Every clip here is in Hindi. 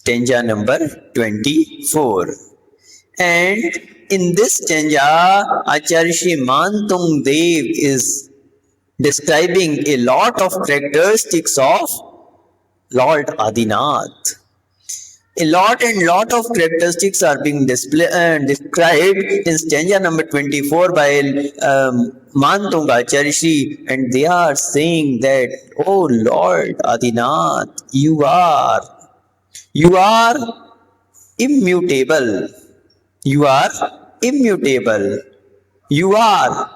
stanza number 24. And in this stanza, Acharya Shri Mantung Dev is describing a lot of characteristics of Lord Adinath. A lot of characteristics are being described in stanza number 24 by Mantung Acharya Shri, and they are saying that, oh Lord Adinath, you are immutable. You are immutable. You are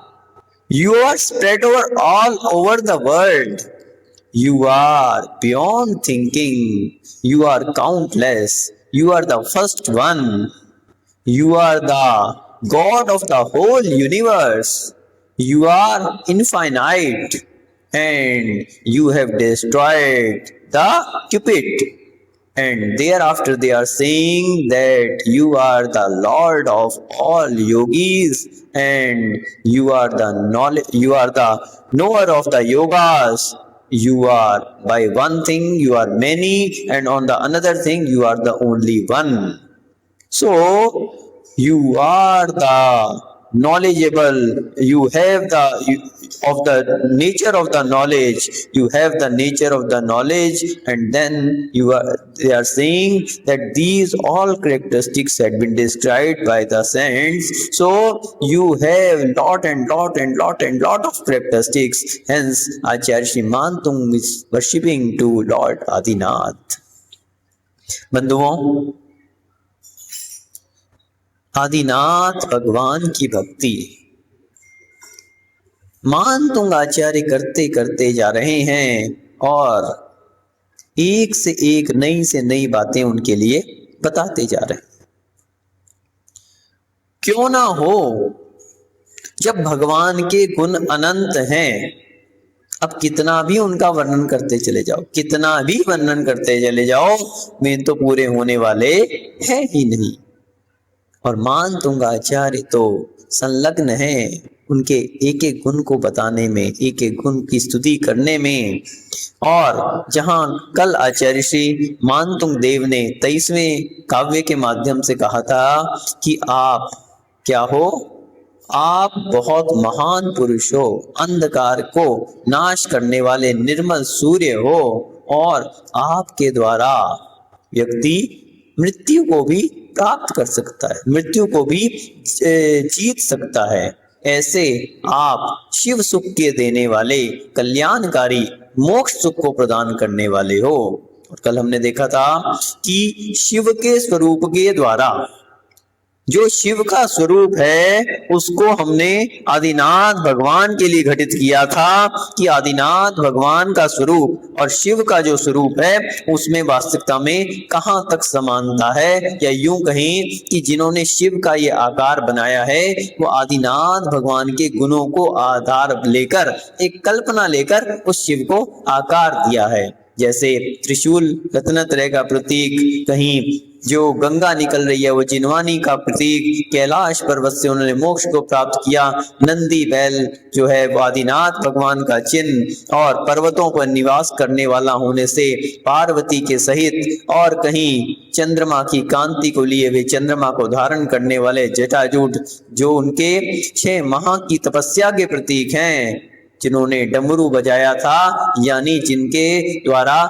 spread all over the world. You are beyond thinking. You are countless. You are the first one. You are the God of the whole universe. You are infinite, and you have destroyed the Cupid. And thereafter they are saying that you are the Lord of all yogis, and you are the knower of the yogas. You are by one thing you are many, and on the another thing you are the only one. So you are the knowledgeable. You have of the nature of the knowledge. You have the nature of the knowledge, and then they are saying that these all characteristics had been described by the saints. So you have lot of characteristics. Hence Acharya Shri Mantung is worshipping to Lord Adinath. बंधुओं, आदिनाथ भगवान की भक्ति मानतुंग आचार्य करते करते जा रहे हैं, और एक से एक नई से नई बातें उनके लिए बताते जा रहे हैं। क्यों ना हो, जब भगवान के गुण अनंत हैं, अब कितना भी उनका वर्णन करते चले जाओ, कितना भी वर्णन करते चले जाओ, वे तो पूरे होने वाले हैं ही नहीं। और मानतुंग आचार्य तो संलग्न है उनके एक एक गुण को बताने में, एक एक गुण की स्तुति करने में। और जहां कल आचार्य श्री मानतुंग देव ने 23वें काव्य के माध्यम से कहा था कि आप क्या हो, आप बहुत महान पुरुष हो, अंधकार को नाश करने वाले निर्मल सूर्य हो, और आपके द्वारा व्यक्ति मृत्यु को भी प्राप्त कर सकता है, मृत्यु को भी जीत सकता है। ऐसे आप शिव सुख के देने वाले, कल्याणकारी, मोक्ष सुख को प्रदान करने वाले हो। और कल हमने देखा था कि शिव के स्वरूप के द्वारा, जो शिव का स्वरूप है, उसको हमने आदिनाथ भगवान के लिए घटित किया था कि आदिनाथ भगवान का स्वरूप और शिव का जो स्वरूप है उसमें वास्तविकता में कहाँ तक समानता है, या यूं कहें कि जिन्होंने शिव का ये आकार बनाया है वो आदिनाथ भगवान के गुणों को आधार लेकर, एक कल्पना लेकर उस शिव को आकार दिया है। जैसे त्रिशूल रत्नत्रय का प्रतीक, कहीं जो गंगा निकल रही है वो जिनवानी का प्रतीक, कैलाश पर्वत से उन्होंने मोक्ष को प्राप्त किया, नंदी बैल जो है वो आदिनाथ भगवान का चिन्ह, और पर्वतों पर निवास करने वाला होने से पार्वती के सहित, और कहीं चंद्रमा की कांति को लिए वे चंद्रमा को धारण करने वाले जटाजूट, जो उनके 6 माह की तपस्या के प्रतीक हैं, जिन्होंने डमरू बजाया था, यानी जिनके द्वारा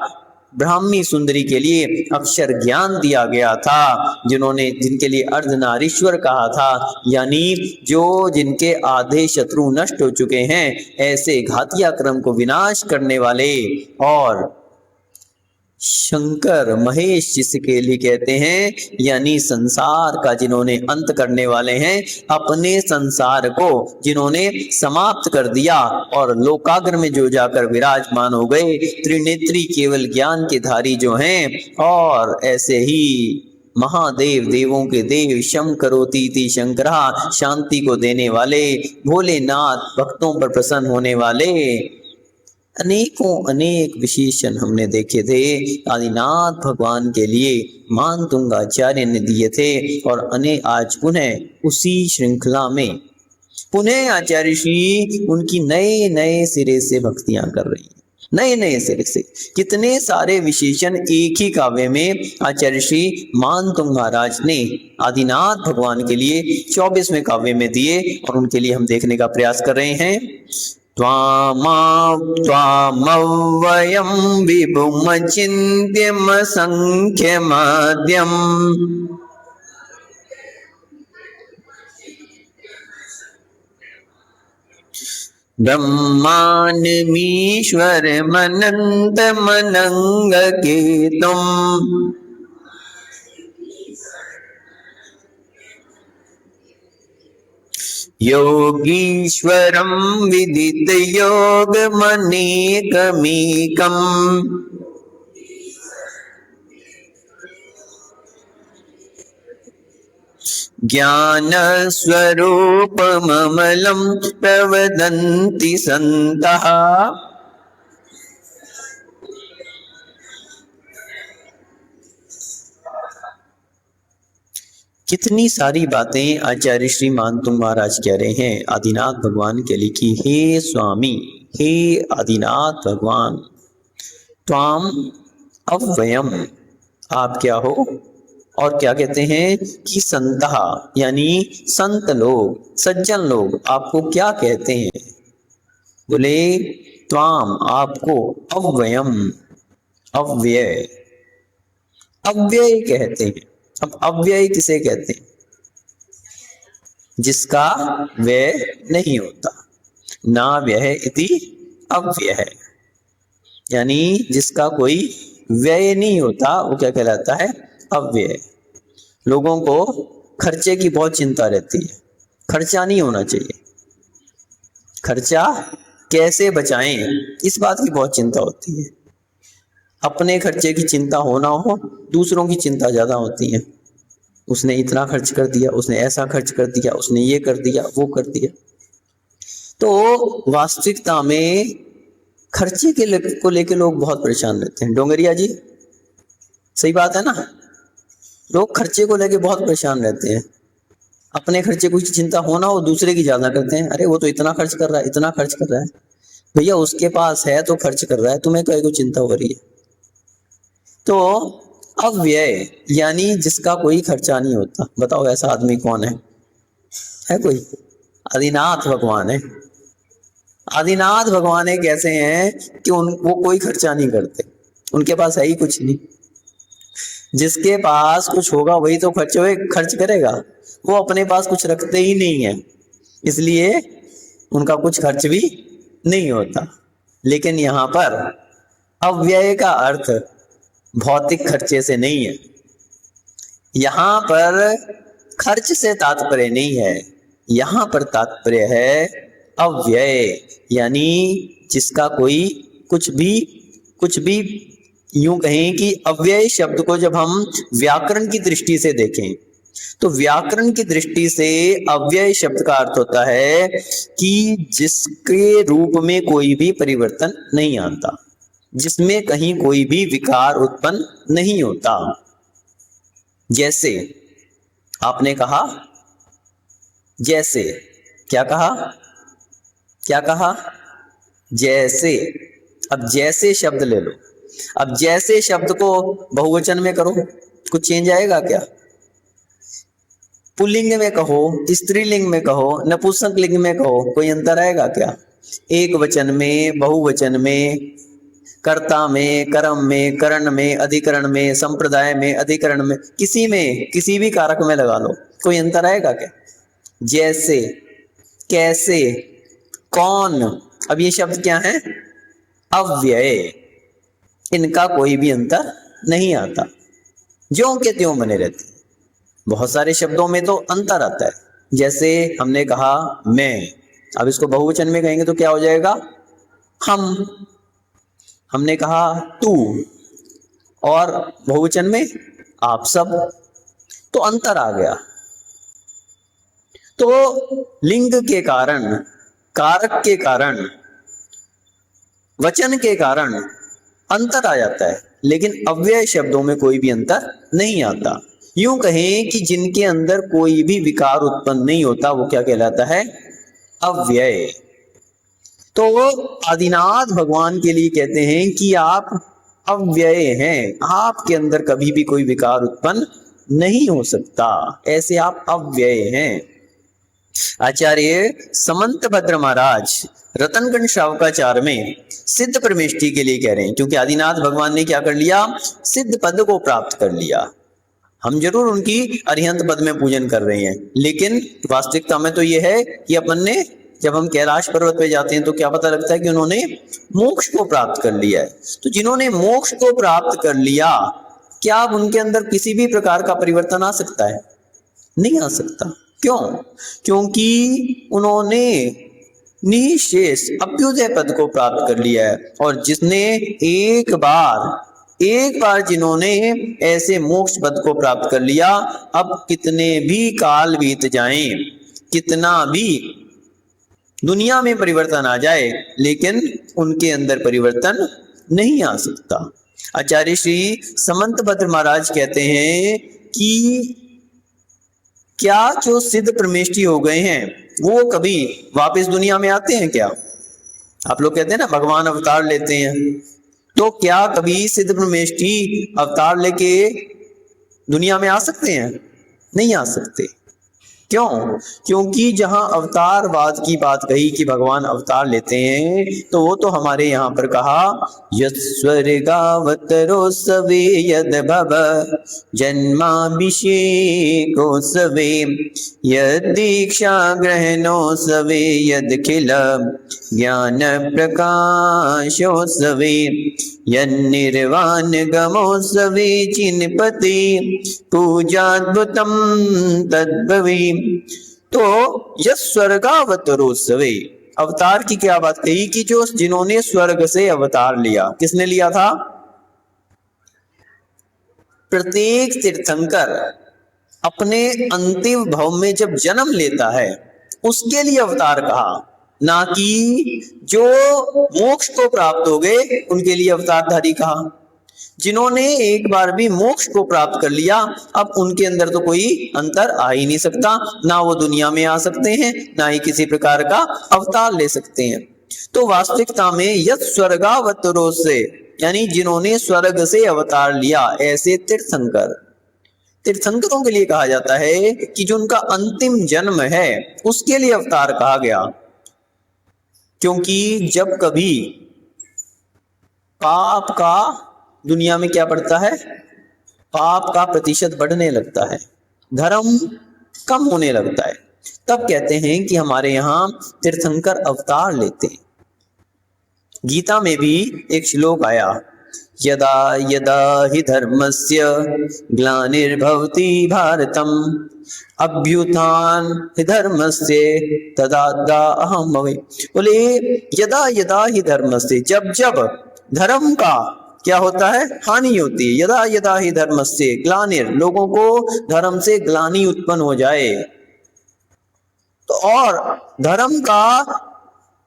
ब्राह्मी सुंदरी के लिए अक्षर ज्ञान दिया गया था, जिनके लिए अर्धनारीश्वर कहा था, यानी जिनके आधे शत्रु नष्ट हो चुके हैं, ऐसे घातिया क्रम को विनाश करने वाले। और शंकर महेश जिसके लिए कहते हैं, यानी संसार का जिन्होंने अंत करने वाले हैं, अपने संसार को जिन्होंने समाप्त कर दिया और लोकाग्र में जो जाकर विराजमान हो गए, त्रिनेत्री केवल ज्ञान के धारी जो हैं। और ऐसे ही महादेव, देवों के देव, शम करोति शंकरा, शांति को देने वाले, भोलेनाथ, भक्तों पर प्रसन्न होने वाले, अनेक विशेषण हमने देखे थे आदिनाथ भगवान के लिए मानतुंग आचार्य ने दिए थे। और आज पुनः उसी श्रृंखला में पुनः आचार्य श्री उनकी नए सिरे से भक्तियां कर रही हैं, नए नए सिरे से कितने सारे विशेषण एक ही काव्य में आचार्य श्री मानतुंग महाराज ने आदिनाथ भगवान के लिए 24वें काव्य में दिए और उनके लिए हम देखने का प्रयास कर रहे हैं। त्वामव्ययं विभुमचिन्त्यम संख्यमाद्यम् ब्रह्माण्डमीश्वरमनन्तमनङ्गकेतुम् योगीश्वरं विदितयोगमनेकमेकम् ज्ञानस्वरूपममलं प्रवदन्ति सन्तः कितनी सारी बातें आचार्य श्री मानतुंग महाराज कह रहे हैं आदिनाथ भगवान के लिए कि हे स्वामी, हे आदिनाथ भगवान, त्वाम अव्ययम, आप क्या हो, और क्या कहते हैं कि संतः यानी संत लोग, सज्जन लोग आपको क्या कहते हैं? बोले त्वाम, आपको, अव्ययम, अव्यय, अव्यय कहते हैं। अब अव्यय किसे कहते हैं? जिसका व्यय नहीं होता। ना व्यय इति अव्यय, यानी जिसका कोई व्यय नहीं होता वो क्या कहलाता है? अव्यय। लोगों को खर्चे की बहुत चिंता रहती है, खर्चा नहीं होना चाहिए, खर्चा कैसे बचाएं इस बात की बहुत चिंता होती है। अपने खर्चे की चिंता होना हो, दूसरों की चिंता ज्यादा होती है। उसने इतना खर्च कर दिया, उसने ऐसा खर्च कर दिया, उसने ये कर दिया, वो कर दिया। तो वास्तविकता में खर्चे को लेके लोग बहुत परेशान रहते हैं। डोंगरिया जी, सही बात है ना? लोग खर्चे को लेके बहुत परेशान रहते हैं। अपने खर्चे की चिंता होना हो, दूसरे की ज्यादा करते हैं। अरे वो तो इतना खर्च कर रहा है, इतना खर्च कर रहा है। भैया उसके पास है तो खर्च कर रहा है, तुम्हें क्या चिंता हो रही है? तो अव्यय यानी जिसका कोई खर्चा नहीं होता। बताओ ऐसा आदमी कौन है कोई? आदिनाथ भगवान है। आदिनाथ भगवान एक ऐसे हैं कि वो कोई खर्चा नहीं करते, उनके पास है ही कुछ नहीं। जिसके पास कुछ होगा वही तो खर्च करेगा। वो अपने पास कुछ रखते ही नहीं है, इसलिए उनका कुछ खर्च भी नहीं होता। लेकिन यहाँ पर अव्यय का अर्थ भौतिक खर्चे से नहीं है। यहां पर खर्च से तात्पर्य नहीं है, यहां पर तात्पर्य है अव्यय, यानी जिसका कोई कुछ भी यूं कहें कि अव्यय शब्द को जब हम व्याकरण की दृष्टि से देखें तो व्याकरण की दृष्टि से अव्यय शब्द का अर्थ होता है कि जिसके रूप में कोई भी परिवर्तन नहीं आता, जिसमें कहीं कोई भी विकार उत्पन्न नहीं होता। जैसे आपने कहा, जैसे क्या कहा? जैसे। अब जैसे शब्द ले लो, अब जैसे शब्द को बहुवचन में करो, कुछ चेंज आएगा क्या? पुल्लिंग में कहो, स्त्रीलिंग में कहो, नपुंसक लिंग में कहो, कोई अंतर आएगा क्या? एक वचन में, बहुवचन में, कर्ता में, कर्म में, करण में, अधिकरण में, संप्रदाय में, अधिकरण में, किसी भी कारक में लगा लो, कोई अंतर आएगा क्या? जैसे, कैसे, कौन, अब ये शब्द क्या है? अव्यय। इनका कोई भी अंतर नहीं आता, ज्यों के त्यों बने रहते हैं। बहुत सारे शब्दों में तो अंतर आता है। जैसे हमने कहा मैं, अब इसको बहुवचन में कहेंगे तो क्या हो जाएगा? हम। हमने कहा तू, और बहुवचन में आप सब, तो अंतर आ गया। तो लिंग के कारण, कारक के कारण, वचन के कारण अंतर आ जाता है, लेकिन अव्यय शब्दों में कोई भी अंतर नहीं आता। यूं कहें कि जिनके अंदर कोई भी विकार उत्पन्न नहीं होता वो क्या कहलाता है? अव्यय। तो आदिनाथ भगवान के लिए कहते हैं कि आप अव्यय हैं, आपके अंदर कभी भी कोई विकार उत्पन्न नहीं हो सकता, ऐसे आप अव्यय हैं। आचार्य समंतभद्र महाराज रतनगण श्रावकाचार्य में सिद्ध परमेष्टि के लिए कह रहे हैं, क्योंकि आदिनाथ भगवान ने क्या कर लिया, सिद्ध पद को प्राप्त कर लिया। हम जरूर उनकी अरिहंत पद में पूजन कर रहे हैं, लेकिन वास्तविकता में तो यह है कि अपन ने जब हम कैलाश पर्वत पे जाते हैं तो क्या पता लगता है कि उन्होंने मोक्ष को प्राप्त कर लिया है। तो जिन्होंने मोक्ष को प्राप्त कर लिया, क्या अब उनके अंदर किसी भी प्रकार का परिवर्तन आ सकता है? नहीं आ सकता। क्यों? क्योंकि उन्होंने निशेष अभ्युदय पद को प्राप्त कर लिया है। और जिसने एक बार जिन्होंने ऐसे मोक्ष पद को प्राप्त कर लिया, अब कितने भी काल बीत जाएं, कितना भी दुनिया में परिवर्तन आ जाए, लेकिन उनके अंदर परिवर्तन नहीं आ सकता। आचार्य श्री समंतभद्र महाराज कहते हैं कि क्या जो सिद्ध परमेष्टि हो गए हैं वो कभी वापस दुनिया में आते हैं क्या? आप लोग कहते हैं ना भगवान अवतार लेते हैं, तो क्या कभी सिद्ध परमेष्टि अवतार लेके दुनिया में आ सकते हैं? नहीं आ सकते। क्यों? क्योंकि जहां अवतारवाद की बात कही कि भगवान अवतार लेते हैं, तो वो तो हमारे यहाँ पर कहा यस्वर्गावतरो सवे यद भव जन्माभिषेको सवे यद दीक्षा ग्रहणो सवे यद खिल ज्ञान प्रकाशो सवे यन्निर्वाण गमो सवे चिन्पति पूजाद्भुतम तद्भवी। तो यह स्वर्गावतरो सवे, अवतार की क्या बात कही कि जो जिन्होंने स्वर्ग से अवतार लिया, किसने लिया था? प्रत्येक तीर्थंकर अपने अंतिम भव में जब जन्म लेता है उसके लिए अवतार कहा, ना कि जो मोक्ष को प्राप्त हो गए उनके लिए अवतारधारी कहा। जिन्होंने एक बार भी मोक्ष को प्राप्त कर लिया, अब उनके अंदर तो कोई अंतर आ ही नहीं सकता, ना वो दुनिया में आ सकते हैं, ना ही किसी प्रकार का अवतार ले सकते हैं। तो वास्तविकता में यत् स्वर्गावतरो से, यानी जिन्होंने स्वर्ग से अवतार लिया, ऐसे तीर्थंकरों के लिए कहा जाता है कि जो उनका अंतिम जन्म है उसके लिए अवतार कहा गया। क्योंकि जब कभी पाप का दुनिया में क्या बढ़ता है, पाप का प्रतिशत बढ़ने लगता है, धर्म कम होने लगता है, तब कहते हैं कि हमारे यहाँ तीर्थंकर अवतार लेते हैं। गीता में भी एक श्लोक आया, यदा यदा हि धर्मस्य ग्लानिर्भवति भारतम अभ्युत्थान हि धर्मस्य तदाहम भवे। बोले यदा यदा हि धर्मस्य, जब जब धर्म का क्या होता है, हानि होती है। यदा यदा हि धर्मस्य ग्लानिर, लोगों को धर्म से ग्लानि उत्पन्न हो जाए तो, और धर्म का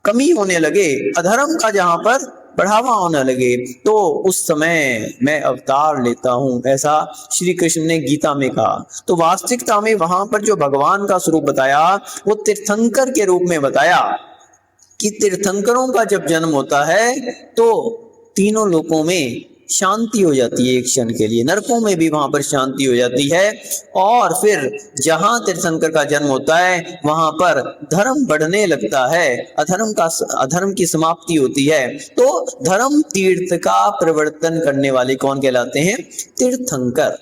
कमी होने लगे, अधर्म का जहां पर बढ़ावा होने लगे, तो उस समय मैं अवतार लेता हूं, ऐसा श्री कृष्ण ने गीता में कहा। तो वास्तविकता में वहां पर जो भगवान का स्वरूप बताया वो तीर्थंकर के रूप में बताया कि तीर्थंकरों का जब जन्म होता है तो तीनों लोकों में शांति हो जाती है एक क्षण के लिए, नरकों में भी वहां पर शांति हो जाती है, और फिर जहां तीर्थंकर का जन्म होता है वहां पर धर्म बढ़ने लगता है, अधर्म की समाप्ति होती है। तो धर्म तीर्थ का प्रवर्तन करने वाले कौन कहलाते हैं? तीर्थंकर।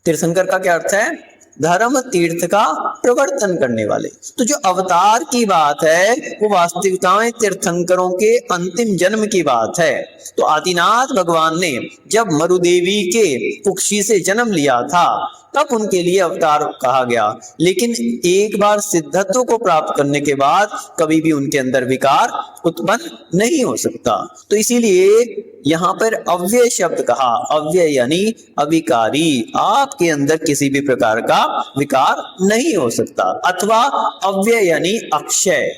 तीर्थंकर का क्या अर्थ है? धर्म तीर्थ का प्रवर्तन करने वाले। तो जो अवतार की बात है वो वास्तविकता में तीर्थंकरों के अंतिम जन्म की बात है। तो आदिनाथ भगवान ने जब मरुदेवी के कुक्षी से जन्म लिया था तब उनके लिए अवतार कहा गया, लेकिन एक बार सिद्धत्व को प्राप्त करने के बाद कभी भी उनके अंदर विकार उत्पन्न नहीं हो सकता। तो इसीलिए यहाँ पर अव्यय शब्द कहा, अव्यय यानी अविकारी, आपके अंदर किसी भी प्रकार का विकार नहीं हो सकता। अथवा अव्यय यानी अक्षय,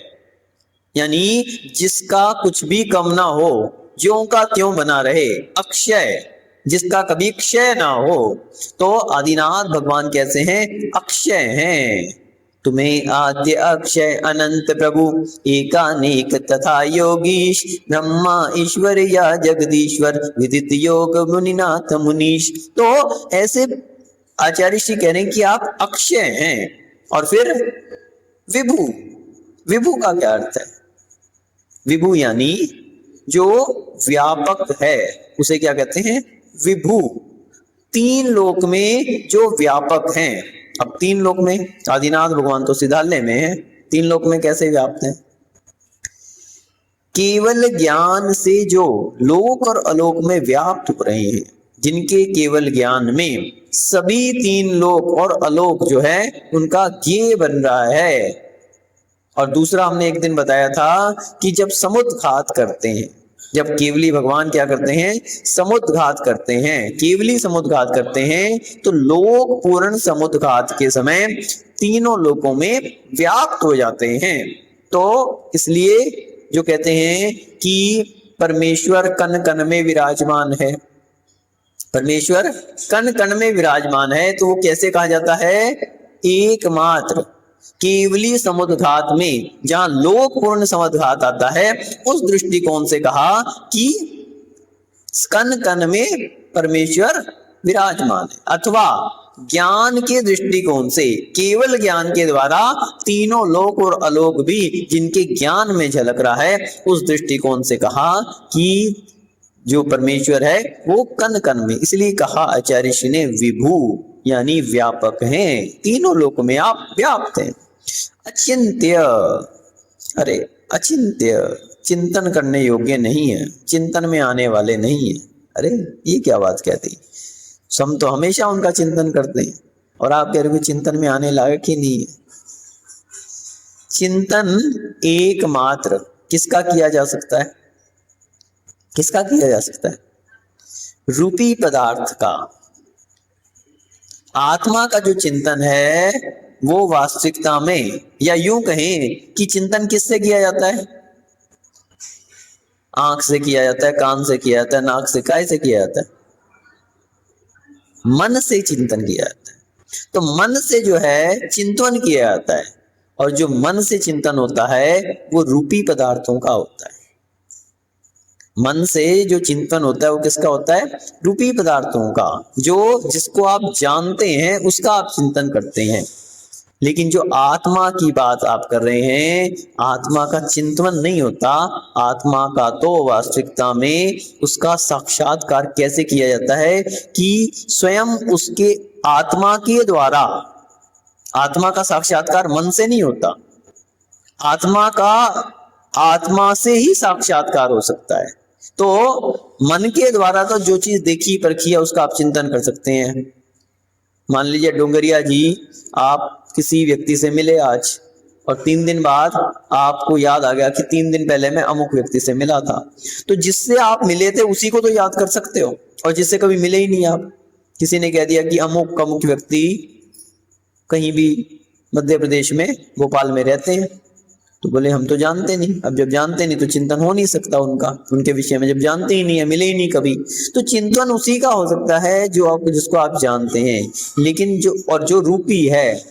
यानी जिसका कुछ भी कम ना हो, ज्यों का त्यों बना रहे, अक्षय, जिसका कभी क्षय ना हो। तो आदिनाथ भगवान कैसे हैं? अक्षय हैं। तुम्हें आद्य अक्षय अनंत प्रभु एकानेक तथा योगीश ब्रह्मा ईश्वर या जगदीश्वर विदित योग मुनिनाथ मुनीश। तो ऐसे आचार्य श्री कह रहे हैं कि आप अक्षय हैं और फिर विभु। विभु का क्या अर्थ है? विभु यानी जो व्यापक है उसे क्या कहते हैं? विभु। तीन लोक में जो व्यापक हैं। अब तीन लोक में आदिनाथ भगवान तो सिद्धालय में है, तीन लोक में कैसे व्याप्त हैं? केवल ज्ञान से जो लोक और अलोक में व्याप्त हो रहे हैं, जिनके केवल ज्ञान में सभी तीन लोक और अलोक जो है उनका ज्ञेय बन रहा है। और दूसरा हमने एक दिन बताया था कि जब समुद्घात करते हैं, जब केवली भगवान क्या करते हैं? समुद्घात करते हैं, केवली समुद्घात करते हैं, तो लोक पूर्ण समुद्घात के समय तीनों लोकों में व्याप्त हो जाते हैं। तो इसलिए जो कहते हैं कि परमेश्वर कण कण में विराजमान है, परमेश्वर कण कण में विराजमान है, तो वो कैसे कहा जाता है? एकमात्र केवली समुद्घात में, जहां लोक पूर्ण समुद्घात आता है, उस दृष्टिकोण से कहा कि कण कण में परमेश्वर विराजमान है। अथवा ज्ञान के दृष्टिकोण से केवल ज्ञान के द्वारा तीनों लोक और अलोक भी जिनके ज्ञान में झलक रहा है, उस दृष्टिकोण से कहा कि जो परमेश्वर है वो कण कण में। इसलिए कहा आचार्य श्री ने विभु यानी व्यापक हैं, तीनों लोक में आप व्याप्त हैं। अचिंत्य, अरे अचिंत्य चिंतन करने योग्य नहीं है, चिंतन में आने वाले नहीं है। अरे ये क्या बात कहती? हम तो हमेशा उनका चिंतन करते हैं और आप कह रहे हो चिंतन में आने लायक ही नहीं है। चिंतन एकमात्र किसका किया जा सकता है? किसका किया जा सकता है? रूपी पदार्थ का। आत्मा का जो चिंतन है वो वास्तविकता में, या यूं कहें कि चिंतन किससे किया जाता है? आंख से किया जाता है, कान से किया जाता है, नाक से, काय से किया जाता है? मन से चिंतन किया जाता है। तो मन से जो है चिंतन किया जाता है, और जो मन से चिंतन होता है वो रूपी पदार्थों का होता है। मन से जो चिंतन होता है वो किसका होता है? रूपी पदार्थों का। जो जिसको आप जानते हैं उसका आप चिंतन करते हैं। लेकिन जो आत्मा की बात आप कर रहे हैं, आत्मा का चिंतन नहीं होता। आत्मा का तो वास्तविकता में उसका साक्षात्कार कैसे किया जाता है कि स्वयं उसके आत्मा के द्वारा। आत्मा का साक्षात्कार मन से नहीं होता, आत्मा का आत्मा से ही साक्षात्कार हो सकता है। तो मन के द्वारा तो जो चीज देखी परखी है उसका आप चिंतन कर सकते हैं। मान लीजिए डोंगरिया जी, आप किसी व्यक्ति से मिले आज, और 3 दिन बाद आपको याद आ गया कि 3 दिन पहले मैं अमुक व्यक्ति से मिला था। तो जिससे आप मिले थे उसी को तो याद कर सकते हो, और जिससे कभी मिले ही नहीं आप, किसी ने कह दिया कि अमुक अमुक व्यक्ति कहीं भी मध्य प्रदेश में भोपाल में रहते हैं, तो बोले हम तो जानते नहीं। अब जब जानते नहीं तो चिंतन हो नहीं सकता उनका, उनके विषय में, जब जानते ही नहीं है, मिले ही नहीं कभी, तो चिंतन उसी का हो सकता है जो आप, जिसको आप जानते हैं। लेकिन जो रूपी है,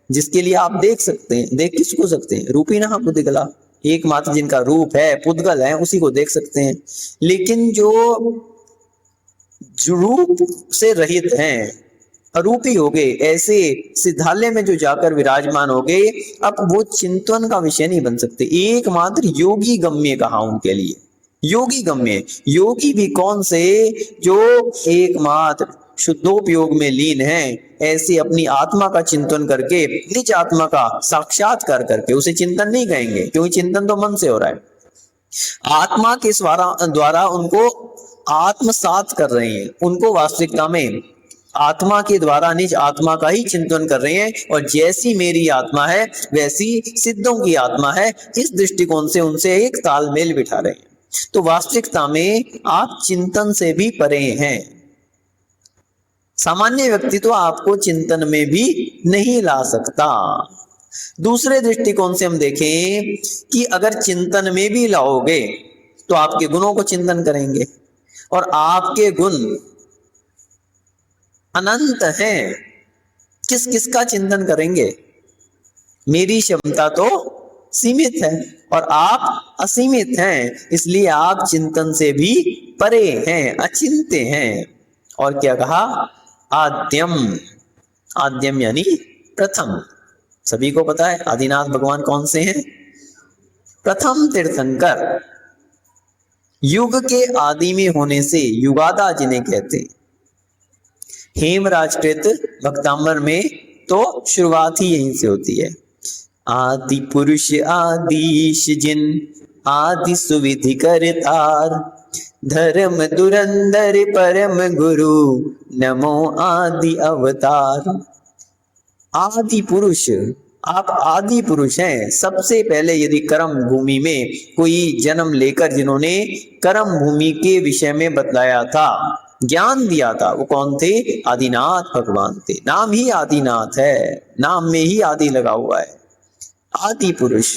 जिसके लिए आप देख सकते हैं, देख किसको सकते हैं? रूपी ना पुद्गला, एकमात्र जिनका रूप है, पुद्गल है, उसी को देख सकते हैं। लेकिन जो रूप से रहित हैं, अरूपी हो गए, ऐसे सिद्धालय में जो जाकर विराजमान हो गए, अब वो चिंतन का विषय नहीं बन सकते। एकमात्र योगी गम्य कहा उनके लिए, योगी गम्य। योगी भी कौन से? जो एकमात्र शुद्धोपयोग में लीन है, ऐसे अपनी आत्मा का चिंतन करके, निज आत्मा का साक्षात्कार करके। उसे चिंतन नहीं कहेंगे क्योंकि चिंतन तो मन से हो रहा है। आत्मा के द्वारा उनको आत्मसात कर रहे हैं, उनको वास्तविकता में आत्मा के द्वारा निज आत्मा का ही चिंतन कर रहे हैं। और जैसी मेरी आत्मा है वैसी सिद्धों की आत्मा है, इस दृष्टिकोण से उनसे एक तालमेल बिठा रहे हैं। तो वास्तविकता में आप चिंतन से भी परे हैं। सामान्य व्यक्ति तो आपको चिंतन में भी नहीं ला सकता। दूसरे दृष्टिकोण से हम देखें कि अगर चिंतन में भी लाओगे तो आपके गुणों को चिंतन करेंगे, और आपके गुण अनंत हैं। किस किस का चिंतन करेंगे? मेरी क्षमता तो सीमित है और आप असीमित हैं, इसलिए आप चिंतन से भी परे हैं, अचिंत्य हैं। और क्या कहा? आद्यम। आद्यम यानी प्रथम। सभी को पता है आदिनाथ भगवान कौन से हैं? प्रथम तीर्थंकर। युग के आदि में होने से युगादा जिन्हें कहते हैं। हेमराजकृत भक्तामर में तो शुरुआत ही यहीं से होती है। आदि पुरुष आदिश जिन, आदि सुविधि करतार, धर्म धुरंधर परम गुरु, नमो आदि अवतार। आदि पुरुष, आप आदि पुरुष हैं। सबसे पहले यदि कर्म भूमि में कोई जन्म लेकर जिन्होंने कर्म भूमि के विषय में बतलाया था, ज्ञान दिया था, वो कौन थे? आदिनाथ भगवान थे। नाम ही आदिनाथ है, नाम में ही आदि लगा हुआ है। आदि पुरुष,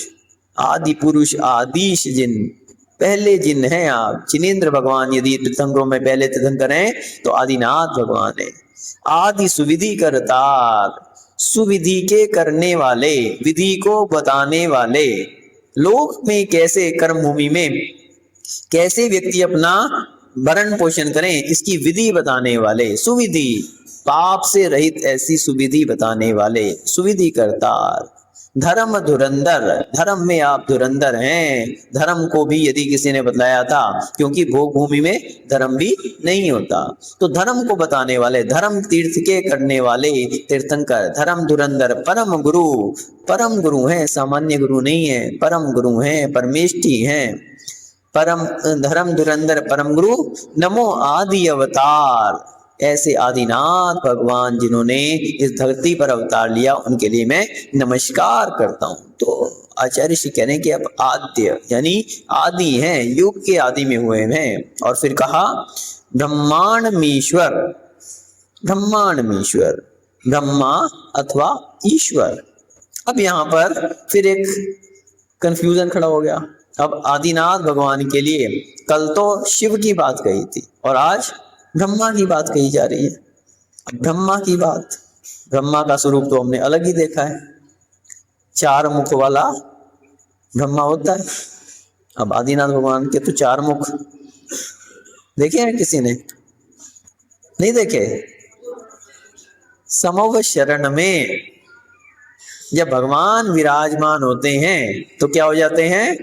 आदि पुरुष आदिश जिन, पहले जिन हैं आप। जिनेंद्र भगवान यदि तीर्थंकरों में पहले तीर्थंकर हैं तो आदिनाथ भगवान है। आदि सुविधि करतार, सुविधि के करने वाले, विधि को बताने वाले। लोक में कैसे, कर्म भूमि में कैसे व्यक्ति अपना भरण पोषण करें, इसकी विधि बताने वाले। सुविधि, पाप से रहित ऐसी सुविधि बताने वाले, सुविधि करतार। धर्म धुरंधर, धर्म में आप धुरंधर हैं। धर्म को भी यदि किसी ने बतलाया था, क्योंकि भोग भूमि में धर्म भी नहीं होता, तो धर्म को बताने वाले, धर्म तीर्थ के करने वाले तीर्थंकर। धर्म धुरंधर परम गुरु, परम गुरु हैं, सामान्य गुरु नहीं है, परम गुरु हैं, परमेष्ठी हैं। परम धर्म धुरंधर परम गुरु, नमो आदि अवतार। ऐसे आदिनाथ भगवान जिन्होंने इस धरती पर अवतार लिया, उनके लिए मैं नमस्कार करता हूं। तो आचार्य श्री कह रहे हैं कि अब आद्य यानी आदि हैं, युग के आदि में हुए हैं। और फिर कहा ब्रह्मांडमीश्वर। ब्रह्मांडमीश्वर, ब्रह्मा अथवा ईश्वर। अब यहां पर फिर एक कंफ्यूजन खड़ा हो गया। अब आदिनाथ भगवान के लिए कल तो शिव की बात कही थी और आज ब्रह्मा की बात कही जा रही है। अब ब्रह्मा की बात, ब्रह्मा का स्वरूप तो हमने अलग ही देखा है, 4 मुख वाला ब्रह्मा होता है। अब आदिनाथ भगवान के तो 4 मुख देखे हैं किसी ने? नहीं देखे? समव शरण में जब भगवान विराजमान होते हैं तो क्या हो जाते हैं?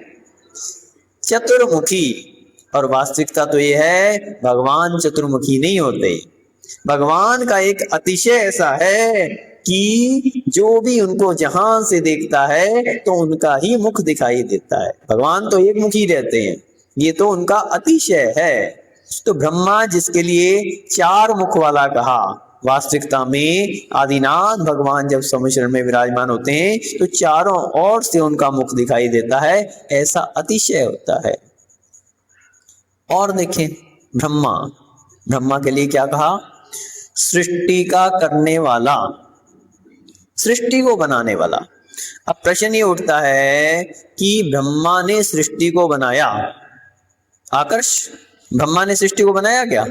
चतुर्मुखी। और वास्तविकता तो ये है, भगवान चतुर्मुखी नहीं होते। भगवान का एक अतिशय ऐसा है कि जो भी उनको जहां से देखता है तो उनका ही मुख दिखाई देता है। भगवान तो एक मुखी रहते हैं, ये तो उनका अतिशय है। तो ब्रह्मा जिसके लिए 4 मुख वाला कहा, वास्तविकता में आदिनाथ भगवान जब समुद्र में विराजमान होते हैं तो चारों ओर से उनका मुख दिखाई देता है, ऐसा अतिशय होता है। और देखें ब्रह्मा, ब्रह्मा के लिए क्या कहा? सृष्टि का करने वाला, सृष्टि को बनाने वाला। अब प्रश्न ये उठता है कि ब्रह्मा ने सृष्टि को बनाया। आकर्ष, ब्रह्मा ने सृष्टि को बनाया क्या?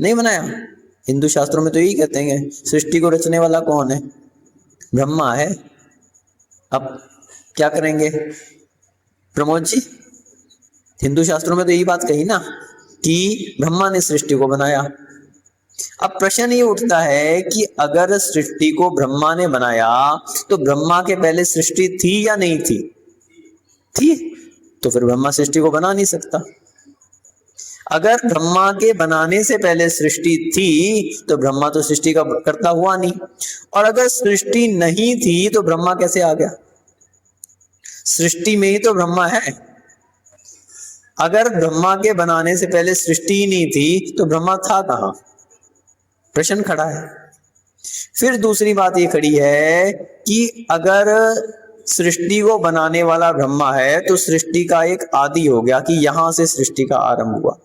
नहीं बनाया। हिंदू शास्त्रों में तो यही कहते हैं सृष्टि को रचने वाला कौन है? ब्रह्मा है। अब क्या करेंगे प्रमोद जी? हिंदू शास्त्रों में तो यही बात कही ना कि ब्रह्मा ने सृष्टि को बनाया। अब प्रश्न ये उठता है कि अगर सृष्टि को ब्रह्मा ने बनाया तो ब्रह्मा के पहले सृष्टि थी या नहीं थी? थी। तो फिर ब्रह्मा सृष्टि को बना नहीं सकता। अगर ब्रह्मा के बनाने से पहले सृष्टि थी तो ब्रह्मा तो सृष्टि का करता हुआ नहीं। और अगर सृष्टि नहीं थी तो ब्रह्मा कैसे आ गया? सृष्टि में ही तो ब्रह्मा है। अगर ब्रह्मा के बनाने से पहले सृष्टि ही नहीं थी तो ब्रह्मा था कहां? प्रश्न खड़ा है। फिर दूसरी बात ये खड़ी है कि अगर सृष्टि को बनाने वाला ब्रह्मा है तो सृष्टि का एक आदि हो गया कि यहां से सृष्टि का आरंभ हुआ,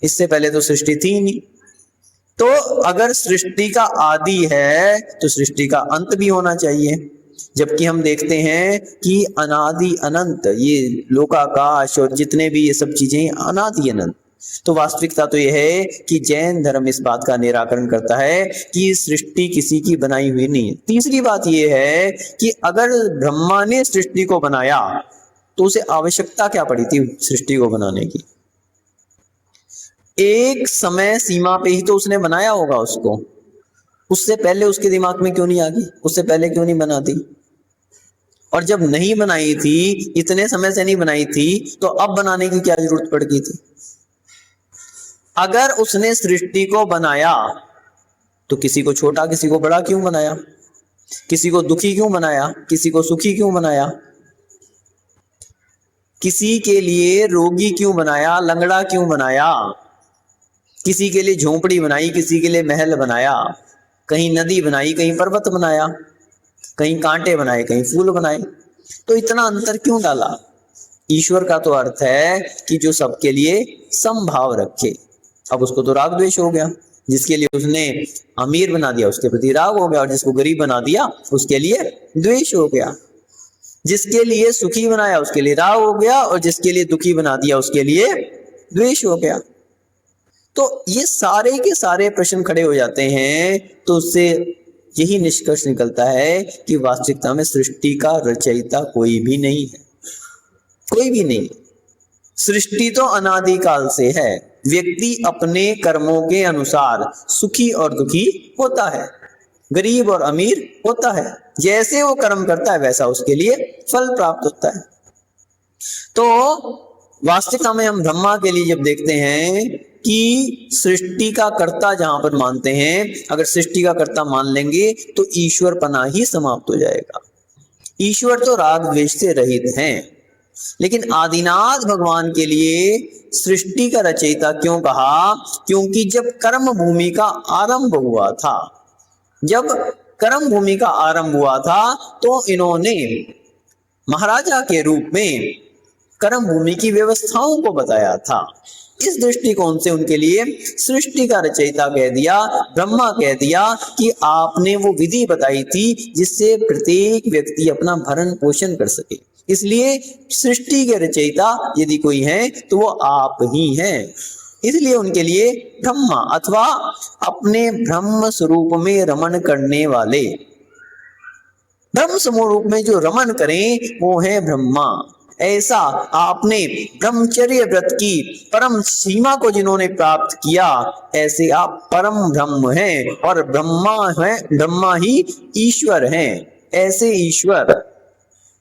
इससे पहले तो सृष्टि थी ही नहीं। तो अगर सृष्टि का आदि है तो सृष्टि का अंत भी होना चाहिए। जबकि हम देखते हैं कि अनादि अनंत, ये लोकाकाश और जितने भी ये सब चीजें अनादि अनंत, तो वास्तविकता तो यह है कि जैन धर्म इस बात का निराकरण करता है कि सृष्टि किसी की बनाई हुई नहीं है। तीसरी बात यह है कि अगर ब्रह्मा ने सृष्टि को बनाया तो उसे आवश्यकता क्या पड़ी थी सृष्टि को बनाने की? एक समय सीमा पे ही तो उसने बनाया होगा उसको। उससे पहले उसके दिमाग में क्यों नहीं आ गई? उससे पहले क्यों नहीं बना दी? और जब नहीं बनाई थी, इतने समय से नहीं बनाई थी, तो अब बनाने की क्या जरूरत पड़ गई थी? अगर उसने सृष्टि को बनाया तो किसी को छोटा किसी को बड़ा क्यों बनाया? किसी को दुखी क्यों बनाया? किसी को सुखी क्यों बनाया? किसी के लिए रोगी क्यों बनाया? लंगड़ा क्यों बनाया? किसी के लिए झोंपड़ी बनाई, किसी के लिए महल बनाया, कहीं नदी बनाई, कहीं पर्वत बनाया, कहीं कांटे बनाए, कहीं फूल बनाए। तो इतना अंतर क्यों डाला? ईश्वर का तो अर्थ है कि जो सबके लिए समभाव रखे। अब उसको तो राग द्वेष हो गया। जिसके लिए उसने अमीर बना दिया उसके प्रति राग हो गया, और जिसको गरीब बना दिया उसके लिए द्वेष हो गया। जिसके लिए सुखी बनाया उसके लिए राग हो गया, और जिसके लिए दुखी बना दिया उसके लिए द्वेष हो गया। तो ये सारे के सारे प्रश्न खड़े हो जाते हैं। तो उससे यही निष्कर्ष निकलता है कि वास्तविकता में सृष्टि का रचयिता कोई भी नहीं है, कोई भी नहीं। सृष्टि तो अनादिकाल से है। व्यक्ति अपने कर्मों के अनुसार सुखी और दुखी होता है, गरीब और अमीर होता है। जैसे वो कर्म करता है वैसा उसके लिए फल प्राप्त होता है। तो वास्तविकता में हम ब्रह्मा के लिए जब देखते हैं कि सृष्टि का कर्ता जहां पर मानते हैं, अगर सृष्टि का कर्ता मान लेंगे तो ईश्वर पना ही समाप्त हो जाएगा। ईश्वर तो राग द्वेष से रहित हैं। लेकिन आदिनाथ भगवान के लिए सृष्टि का रचयिता क्यों कहा? क्योंकि जब कर्म भूमि का आरंभ हुआ था, जब कर्म भूमि का आरंभ हुआ था तो इन्होंने महाराजा के रूप में कर्म भूमि की व्यवस्थाओं को बताया था। इस दृष्टिकोण से उनके लिए सृष्टि का रचयिता कह दिया, ब्रह्मा कह दिया कि आपने वो विधि बताई थी जिससे प्रत्येक व्यक्ति अपना भरण पोषण कर सके। इसलिए सृष्टि के रचयिता यदि कोई है तो वो आप ही हैं। इसलिए उनके लिए ब्रह्मा अथवा अपने ब्रह्म स्वरूप में रमण करने वाले, ब्रह्म स्वरूप में जो रमण करें वो है ब्रह्मा। ऐसा आपने ब्रह्मचर्य व्रत की परम सीमा को जिन्होंने प्राप्त किया, ऐसे आप परम ब्रह्म हैं और ब्रह्मा है, ब्रह्मा ही ईश्वर हैं। ऐसे ईश्वर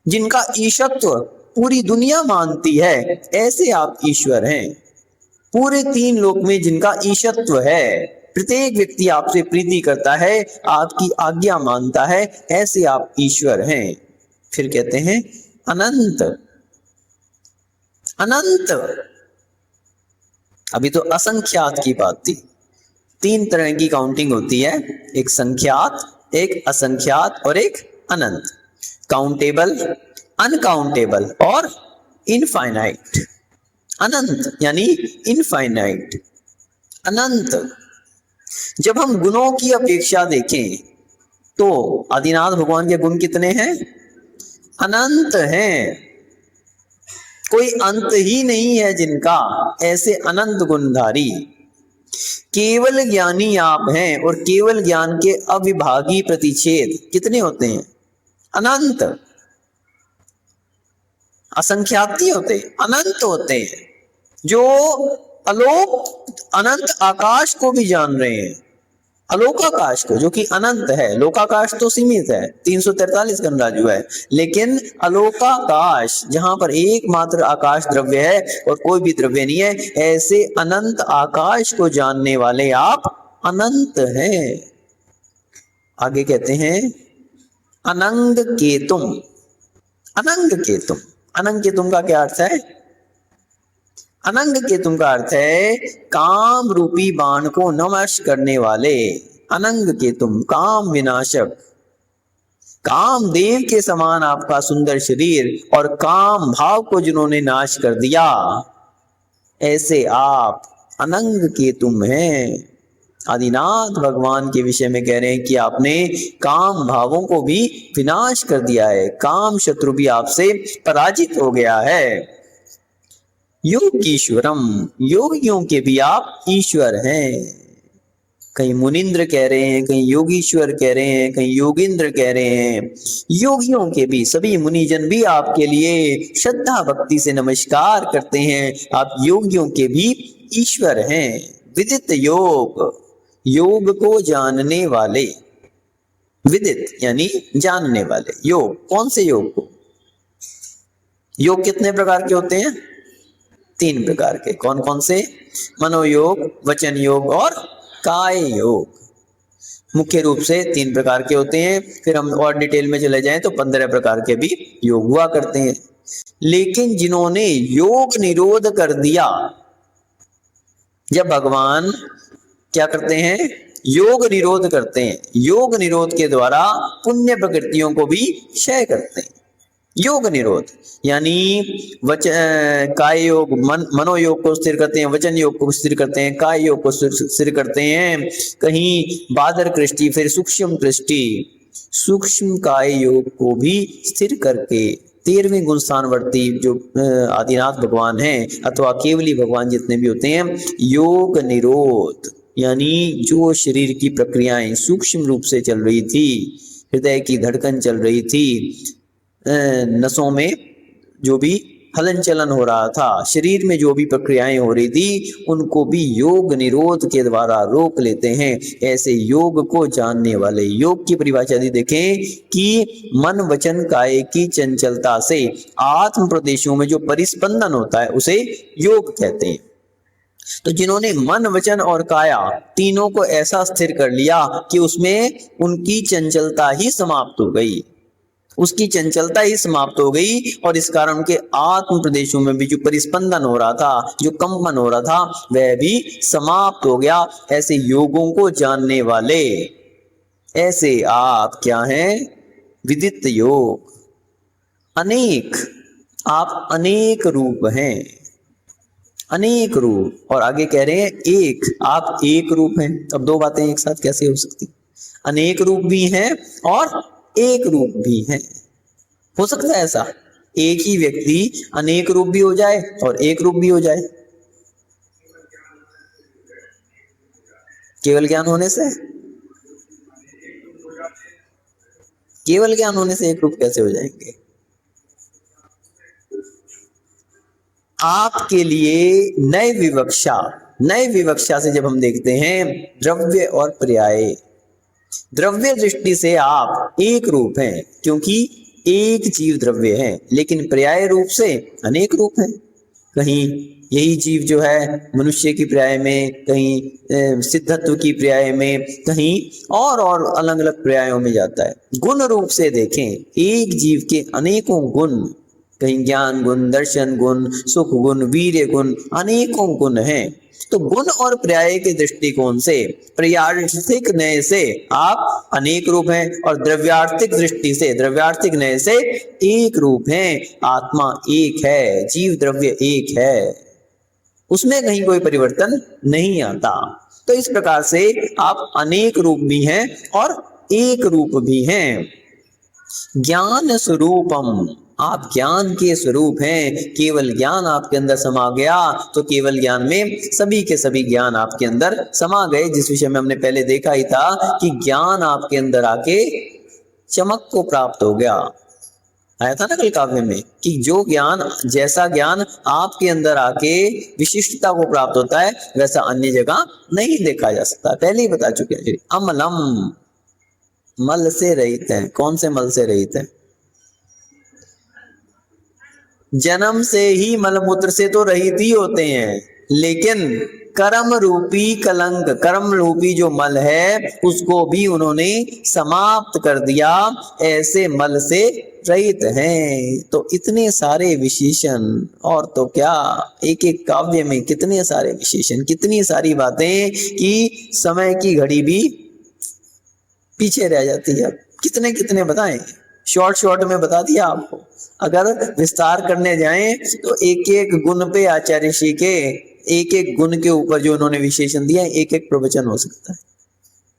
जिनका ईशत्व पूरी दुनिया मानती है, ऐसे आप ईश्वर हैं। पूरे 3 लोक में जिनका ईशत्व है, प्रत्येक व्यक्ति आपसे प्रीति करता है, आपकी आज्ञा मानता है, ऐसे आप ईश्वर हैं। फिर कहते हैं अनंत। अनंत, अभी तो असंख्यात की बात थी। 3 तरह की काउंटिंग होती है, एक संख्यात, एक असंख्यात और एक अनंत। काउंटेबल, अनकाउंटेबल और इनफाइनाइट। अनंत यानी इनफाइनाइट, अनंत। जब हम गुणों की अपेक्षा देखें तो आदिनाथ भगवान के गुण कितने हैं? अनंत हैं, कोई अंत ही नहीं है जिनका, ऐसे अनंत गुणधारी। केवल ज्ञानी आप हैं, और केवल ज्ञान के अविभागी प्रतिच्छेद कितने होते हैं? अनंत। असंख्यात नहीं होते, अनंत होते हैं। जो अलोक अनंत आकाश को भी जान रहे हैं, अलोकाकाश को, जो कि अनंत है। लोकाकाश तो सीमित है, 343 गणराज्य है, लेकिन अलोकाकाश जहां पर एकमात्र आकाश द्रव्य है और कोई भी द्रव्य नहीं है, ऐसे अनंत आकाश को जानने वाले आप अनंत हैं। आगे कहते हैं अनंग केतुम। अनंग केतुम, अनंग केतुम का क्या अर्थ है? अनंग केतुम का अर्थ है काम रूपी बाण को नष्ट करने वाले। अनंग केतुम, काम विनाशक। कामदेव के समान आपका सुंदर शरीर और काम भाव को जिन्होंने नाश कर दिया, ऐसे आप अनंग केतुम हैं। आदिनाथ भगवान के विषय में कह रहे हैं कि आपने काम भावों को भी विनाश कर दिया है, काम शत्रु भी आपसे पराजित हो गया है। योगीश्वरम, योगियों के भी आप ईश्वर हैं। कहीं मुनिंद्र कह रहे हैं, कहीं योगीश्वर कह रहे हैं, कहीं योगिंद्र कह रहे हैं। योगियों के भी, सभी मुनिजन भी आपके लिए श्रद्धा भक्ति से नमस्कार करते हैं। आप योगियों के भी ईश्वर हैं। विदित योग, योग को जानने वाले, विदित यानी जानने वाले। योग, कौन से योग को? योग कितने प्रकार के होते हैं? 3 प्रकार के। कौन कौन से? मनोयोग, वचन योग और काय योग। मुख्य रूप से 3 प्रकार के होते हैं। फिर हम और डिटेल में चले जाएं तो 15 प्रकार के भी योग हुआ करते हैं। लेकिन जिन्होंने योग निरोध कर दिया, जब भगवान क्या करते हैं? योग निरोध करते हैं। योग निरोध के द्वारा पुण्य प्रकृतियों को भी क्षय करते हैं। योग निरोध यानी काय योग, मनोयोग को स्थिर करते हैं, वचन योग को स्थिर करते हैं, काय योग को स्थिर करते हैं। कहीं बादर कृष्टि, फिर सूक्ष्म कृष्टि, सूक्ष्म काय योग को भी स्थिर करके 13वें गुण स्थानवर्ती जो आदिनाथ भगवान हैं अथवा केवली भगवान जितने भी होते हैं, योग निरोध यानी जो शरीर की प्रक्रियाएं सूक्ष्म रूप से चल रही थी, हृदय की धड़कन चल रही थी, नसों में जो भी हलन चलन हो रहा था, शरीर में जो भी प्रक्रियाएं हो रही थी, उनको भी योग निरोध के द्वारा रोक लेते हैं। ऐसे योग को जानने वाले, योग की परिभाषा दी देखें कि मन वचन काय की चंचलता से आत्म प्रदेशों में जो परिस्पंदन होता है उसे योग कहते हैं। तो जिन्होंने मन वचन और काया तीनों को ऐसा स्थिर कर लिया कि उसमें उनकी चंचलता ही समाप्त हो गई, उसकी चंचलता ही समाप्त हो गई, और इस कारण उनके आत्म प्रदेशों में भी जो परिस्पंदन हो रहा था, जो कंपन हो रहा था, वह भी समाप्त हो गया। ऐसे योगों को जानने वाले, ऐसे आप क्या हैं? विदित योग। अनेक, आप अनेक रूप हैं, अनेक रूप। और आगे कह रहे हैं एक, आप एक रूप हैं। अब 2 बातें एक साथ कैसे हो सकती? अनेक रूप भी हैं और एक रूप भी है। हो सकता है ऐसा एक ही व्यक्ति अनेक रूप भी हो जाए और एक रूप भी हो जाए? केवल ज्ञान होने से? केवल ज्ञान होने से एक रूप कैसे हो जाएंगे? आपके लिए नए विवक्षा, नए विवक्षा से जब हम देखते हैं द्रव्य और पर्याय, द्रव्य दृष्टि से आप एक रूप हैं क्योंकि एक जीव द्रव्य है, लेकिन पर्याय रूप से अनेक रूप है। कहीं यही जीव जो है मनुष्य की पर्याय में, कहीं सिद्धत्व की पर्याय में, कहीं और अलग अलग पर्यायों में जाता है। गुण रूप से देखें, एक जीव के अनेकों गुण, कहीं ज्ञान गुण, दर्शन गुण, सुख गुण, वीर्य गुण, अनेकों गुण हैं। तो गुण और पर्याय के दृष्टिकोण से, पर्यायार्थिक नय से आप अनेक रूप हैं, और द्रव्यार्थिक दृष्टि से, द्रव्यार्थिक नय से एक रूप हैं। आत्मा एक है, जीव द्रव्य एक है, उसमें कहीं कोई परिवर्तन नहीं आता। तो इस प्रकार से आप अनेक रूप भी हैं और एक रूप भी हैं। ज्ञान स्वरूपम, आप ज्ञान के स्वरूप हैं। केवल ज्ञान आपके अंदर समा गया तो केवल ज्ञान में सभी के सभी ज्ञान आपके अंदर समा गए, जिस विषय में हमने पहले देखा ही था कि ज्ञान आपके अंदर आके चमक को प्राप्त हो गया। आया था ना कल काव्य में कि जो ज्ञान, जैसा ज्ञान आपके अंदर आके विशिष्टता को प्राप्त होता है, वैसा अन्य जगह नहीं देखा जा सकता। पहले ही बता चुके हैं। अमलम, मल से रहित है। कौन से मल से रहित है? जन्म से ही मलमूत्र से तो रहित ही होते हैं, लेकिन कर्म रूपी कलंक, कर्म रूपी जो मल है उसको भी उन्होंने समाप्त कर दिया। ऐसे मल से रहित हैं। तो इतने सारे विशेषण, और तो क्या, एक एक काव्य में कितने सारे विशेषण, कितनी सारी बातें कि समय की घड़ी भी पीछे रह जाती है। कितने कितने बताएं, शॉर्ट में बता दिया आपको। अगर विस्तार करने जाएं तो एक एक गुण पे आचार्य श्री के, एक एक गुण के ऊपर जो उन्होंने विशेषण दिया, एक एक प्रवचन हो सकता है।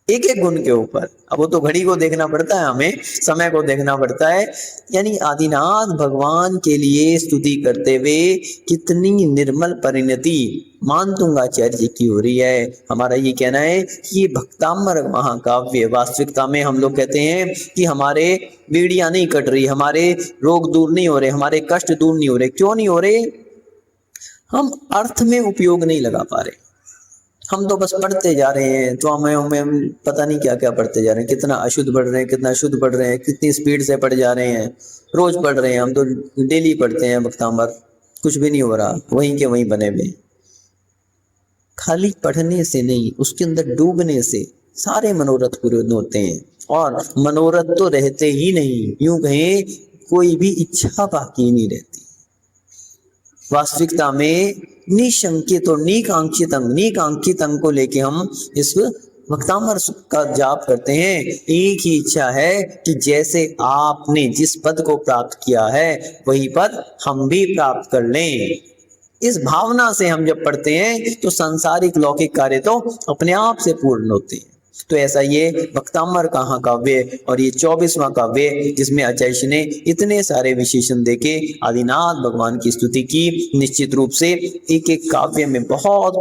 एक एक गुण के ऊपर। अब वो तो घड़ी को देखना पड़ता है, हमें समय को देखना पड़ता है। यानी आदिनाथ भगवान के लिए स्तुति करते हुए कितनी निर्मल परिणति मानतुंगाचार्य की हो रही है। हमारा ये कहना है कि ये भक्तामर महाकाव्य, वास्तविकता में हम लोग कहते हैं कि हमारे बेड़ियां नहीं कट रही, हमारे रोग दूर नहीं हो रहे, हमारे कष्ट दूर नहीं हो रहे। क्यों नहीं हो रहे? हम अर्थ में उपयोग नहीं लगा पा रहे। हम तो बस पढ़ते जा रहे हैं, तो हमें पता नहीं क्या क्या पढ़ते जा रहे हैं, कितना अशुद्ध पढ़ रहे हैं, कितना शुद्ध पढ़ रहे हैं, कितनी स्पीड से पढ़ जा रहे हैं, रोज पढ़ रहे हैं। हम तो डेली पढ़ते हैं भक्तामर, कुछ भी नहीं हो रहा, वहीं के वहीं बने हुए। खाली पढ़ने से नहीं, उसके अंदर डूबने से सारे मनोरथ पूरे होते हैं। और मनोरथ तो रहते ही नहीं, यूं कहें कोई भी इच्छा बाकी नहीं रहती। वास्तविकता में निशंकित और निकांक्षित अंग को लेके हम इस भक्तामर का जाप करते हैं। एक ही इच्छा है कि जैसे आपने जिस पद को प्राप्त किया है वही पद हम भी प्राप्त कर लें। इस भावना से हम जब पढ़ते हैं तो सांसारिक लौकिक कार्य तो अपने आप से पूर्ण होते हैं। तो ऐसा ये भक्तामर कहाँ काव्य और ये 24वां काव्य, जिसमें आचार्य ने इतने सारे विशेषण देके आदिनाथ भगवान की स्तुति की। निश्चित रूप से एक एक काव्य में बहुत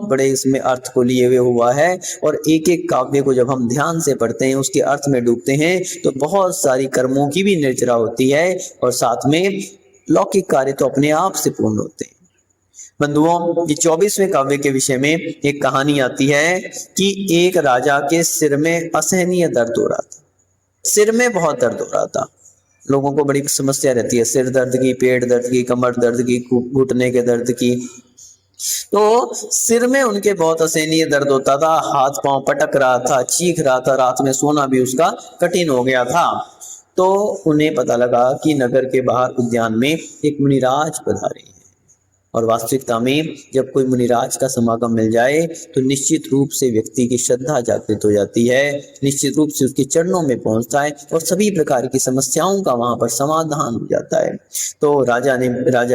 बड़े इसमें अर्थ को लिए हुए हुआ है। और एक एक काव्य को जब हम ध्यान से पढ़ते हैं, उसके अर्थ में डूबते हैं, तो बहुत सारी कर्मों की भी निर्जरा होती है और साथ में लौकिक कार्य तो अपने आप से पूर्ण होते हैं। बंधुओं, ये 24वें काव्य के विषय में एक कहानी आती है कि एक राजा के सिर में असहनीय दर्द हो रहा था। सिर में बहुत दर्द हो रहा था। लोगों को बड़ी समस्या रहती है, सिर दर्द की, पेट दर्द की, कमर दर्द की, घुटने के दर्द की। तो सिर में उनके बहुत असहनीय दर्द होता था, हाथ पांव पटक रहा था, चीख रहा था, रात में सोना भी उसका कठिन हो गया था। तो उन्हें पता लगा कि नगर के बाहर उद्यान में एक मुनिराज पधारे हैं। और वास्तविकता में जब कोई मुनिराज का समागम मिल जाए तो निश्चित रूप से व्यक्ति की श्रद्धा जागृत हो जाती है, निश्चित रूप से उसके चरणों में पहुंचता है और सभी प्रकार की समस्याओं का वहां पर समाधान हो जाता है। तो राजा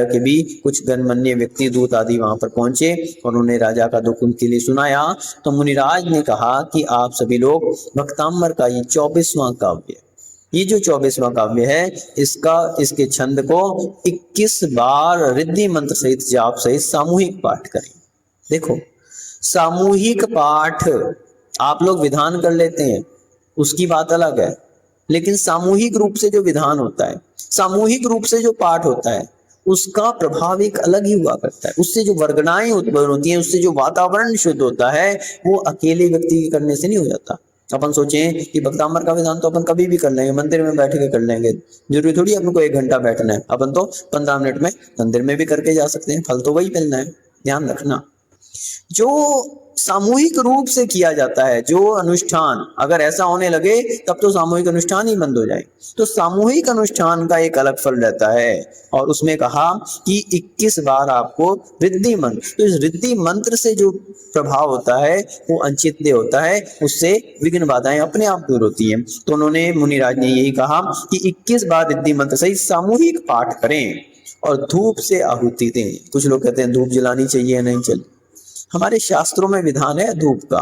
के भी कुछ गणमान्य व्यक्ति, दूत आदि वहां पर पहुंचे और उन्हें राजा का दुख उनके लिए सुनाया। तो मुनिराज ने कहा कि आप सभी लोग भक्तामर का ये 24वां काव्य, ये जो 24वां काव्य है, इसके छंद को 21 बार रिद्धि मंत्र सहित जाप सहित सामूहिक पाठ करें। देखो, सामूहिक पाठ आप लोग विधान कर लेते हैं, उसकी बात अलग है, लेकिन सामूहिक रूप से जो विधान होता है, सामूहिक रूप से जो पाठ होता है, उसका प्रभाव एक अलग ही हुआ करता है। उससे जो वर्गणाएं उत्पन्न होती हैं, उससे जो वातावरण शुद्ध होता है, वो अकेले व्यक्ति के करने से नहीं हो जाता। अपन सोचें कि भक्तामर का विधान तो अपन कभी भी कर लेंगे, मंदिर में बैठ के कर लेंगे, जरूरी थोड़ी अपन को 1 घंटा बैठना है। अपन तो 15 मिनट में मंदिर में भी करके जा सकते हैं, फल तो वही मिलना है। ध्यान रखना, जो सामूहिक रूप से किया जाता है जो अनुष्ठान, अगर ऐसा होने लगे तब तो सामूहिक अनुष्ठान ही बंद हो जाए। तो सामूहिक अनुष्ठान का एक अलग फल रहता है। और उसमें कहा कि 21 बार आपको रिद्धि मंत्र, तो इस रिद्धि मंत्र से जो प्रभाव होता है वो अनचित्य होता है, उससे विघ्न बाधाएं अपने आप दूर होती हैं। तो उन्होंने, मुनिराज ने यही कहा कि 21 बार रिद्धि मंत्र सहित सामूहिक पाठ करें और धूप से आहुति दें। कुछ लोग कहते हैं धूप जलानी चाहिए, नहीं चाहिए। हमारे शास्त्रों में विधान है धूप का।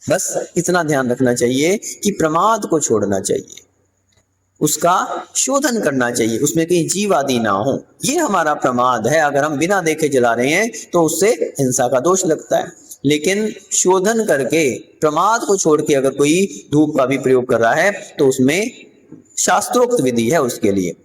बस इतना ध्यान रखना चाहिए कि प्रमाद को छोड़ना चाहिए, उसका शोधन करना चाहिए, उसमें कहीं जीव आदि ना हो। ये हमारा प्रमाद है। अगर हम बिना देखे जला रहे हैं तो उससे हिंसा का दोष लगता है, लेकिन शोधन करके प्रमाद को छोड़ के अगर कोई धूप का भी प्रयोग कर रहा है तो उसमें शास्त्रोक्त विधि है उसके लिए।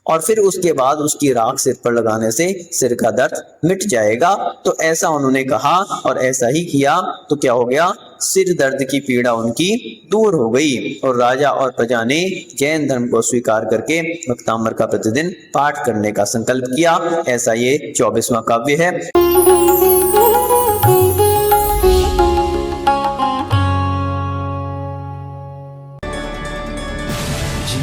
और फिर उसके बाद उसकी राख सिर पर लगाने से सिर का दर्द मिट जाएगा। तो ऐसा उन्होंने कहा और ऐसा ही किया। तो क्या हो गया, सिर दर्द की पीड़ा उनकी दूर हो गई और राजा और प्रजा ने जैन धर्म को स्वीकार करके भक्तामर का प्रतिदिन पाठ करने का संकल्प किया। ऐसा ये 24वां काव्य है।